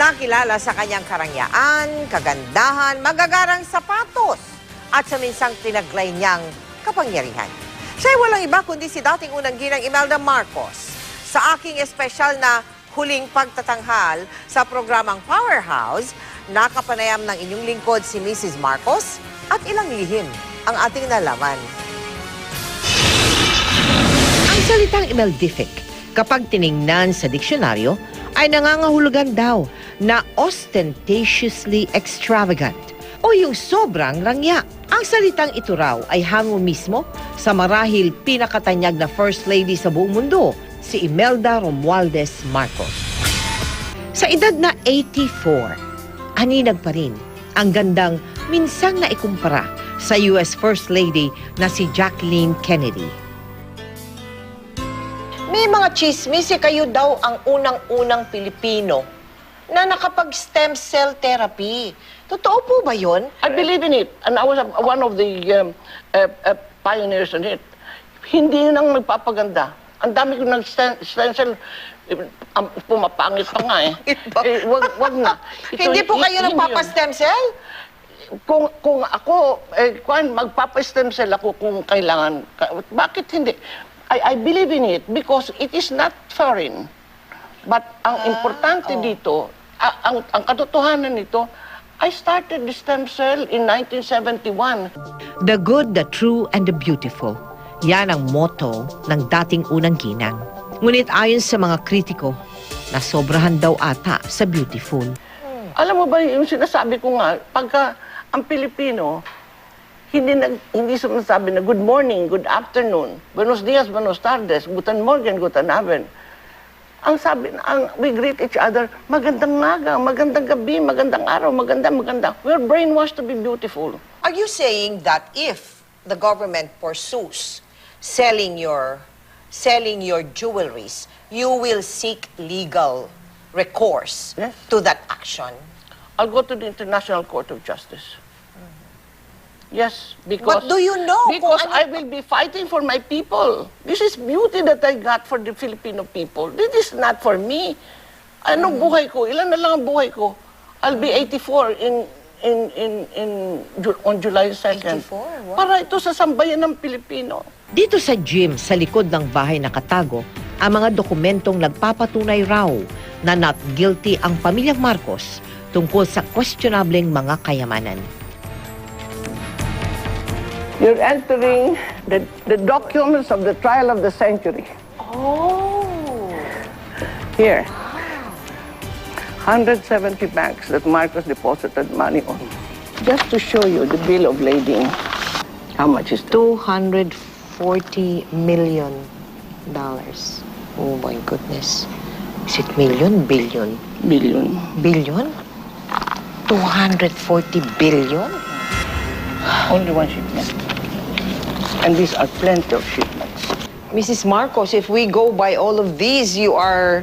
Nakilala sa kanyang karangyaan, kagandahan, magagarang sapatos at sa minsang tinaglay niyang kapangyarihan. Siya ay walang iba kundi si dating unang ginang Imelda Marcos. Sa aking espesyal na huling pagtatanghal sa programang Powerhouse, nakapanayam ng inyong lingkod si Mrs. Marcos at ilang lihim ang ating nalaman. Ang salitang Imeldific, kapag tiningnan sa diksyonaryo, ay nangangahulugan daw na ostentatiously extravagant o yung sobrang rangya. Ang salitang ito raw ay hango mismo sa marahil pinakatanyag na First Lady sa buong mundo, si Imelda Romualdez Marcos. Sa edad na 84, aninag pa rin ang gandang minsang naikumpara sa US First Lady na si Jacqueline Kennedy. May mga chismis, kayo daw ang unang-unang Pilipino na nakapag-stem cell therapy. Totoo po ba yun? I believe in it. And I was one of the pioneers in it. Hindi nang nagpapaganda. Ang dami ko nag-stem cell, pumapangit pa nga eh. Wag na. Hindi po kayo nagpapa-stem cell? Kung ako, magpapa-stem cell ako kung kailangan. Bakit hindi? I believe in it because it is not foreign. But ang importante dito, ang katotohanan nito, I started the stem cell in 1971. The good, the true, and the beautiful. Yan ang motto ng dating unang ginang. Ngunit ayon sa mga kritiko, nasobrahan daw ata sa beautiful. Alam mo ba, yung sinasabi ko nga, pagka ang Pilipino, hindi sumasabi na good morning, good afternoon, buenos dias, buenos tardes, guten morgen, guten abend. Ang sabi, we greet each other, magandang maga, magandang gabi, magandang araw, maganda. We're brainwashed to be beautiful. Are you saying that if the government pursues selling your jewelries, you will seek legal recourse to that action? I'll go to the International Court of Justice. Yes, because... But do you know? Because I will be fighting for my people. This is beauty that I got for the Filipino people. This is not for me. Ano buhay ko? Ilan na lang ang buhay ko? I'll be 84 on July 2nd. 84? Wow. Para ito sa sambayan ng Pilipino. Dito sa gym, sa likod ng bahay nakatago, ang mga dokumentong nagpapatunay raw na not guilty ang pamilyang Marcos tungkol sa questionableng mga kayamanan. You're entering the documents of the trial of the century. Oh! Here. 170 banks that Marcos deposited money on. Just to show you the bill of lading. How much is $240 million. Oh my goodness. Is it million? Billion? billion? Billion? 240 billion? Only one shipment. And these are plenty of shipments. Mrs. Marcos, if we go by all of these, you are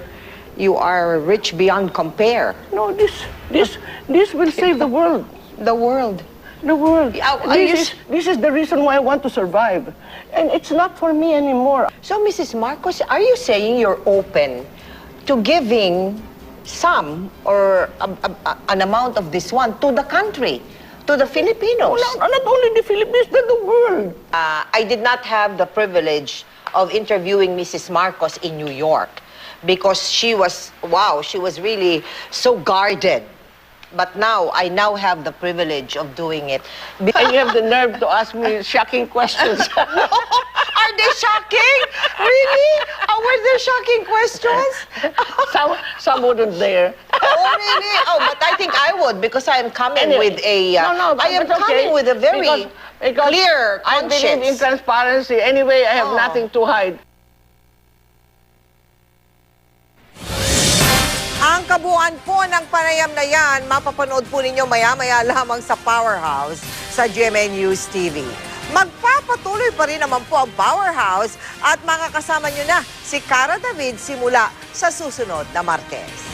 rich beyond compare. No, this will save the world. The world. The world. This is the reason why I want to survive. And it's not for me anymore. So, Mrs. Marcos, are you saying you're open to giving some or an amount of this one to the country, to the Filipinos? Not only the Philippines, but the world. I did not have the privilege of interviewing Mrs. Marcos in New York because she was really so guarded. But now, I have the privilege of doing it. And you have the nerve to ask me shocking questions. Are they shocking? Really? Were there shocking questions? Some wouldn't dare. Oh, really? Oh, but I think I would because I am coming Anyway, with a... I am coming with a very clear I believe in conscience. transparency. Anyway, I have nothing to hide. Ang kabuuan po ng panayam na yan, mapapanood po ninyo maya-maya lamang sa Powerhouse sa GMA News TV. Magpapatuloy pa rin naman po ang Powerhouse at makakasama nyo na si Cara David simula sa susunod na Martes.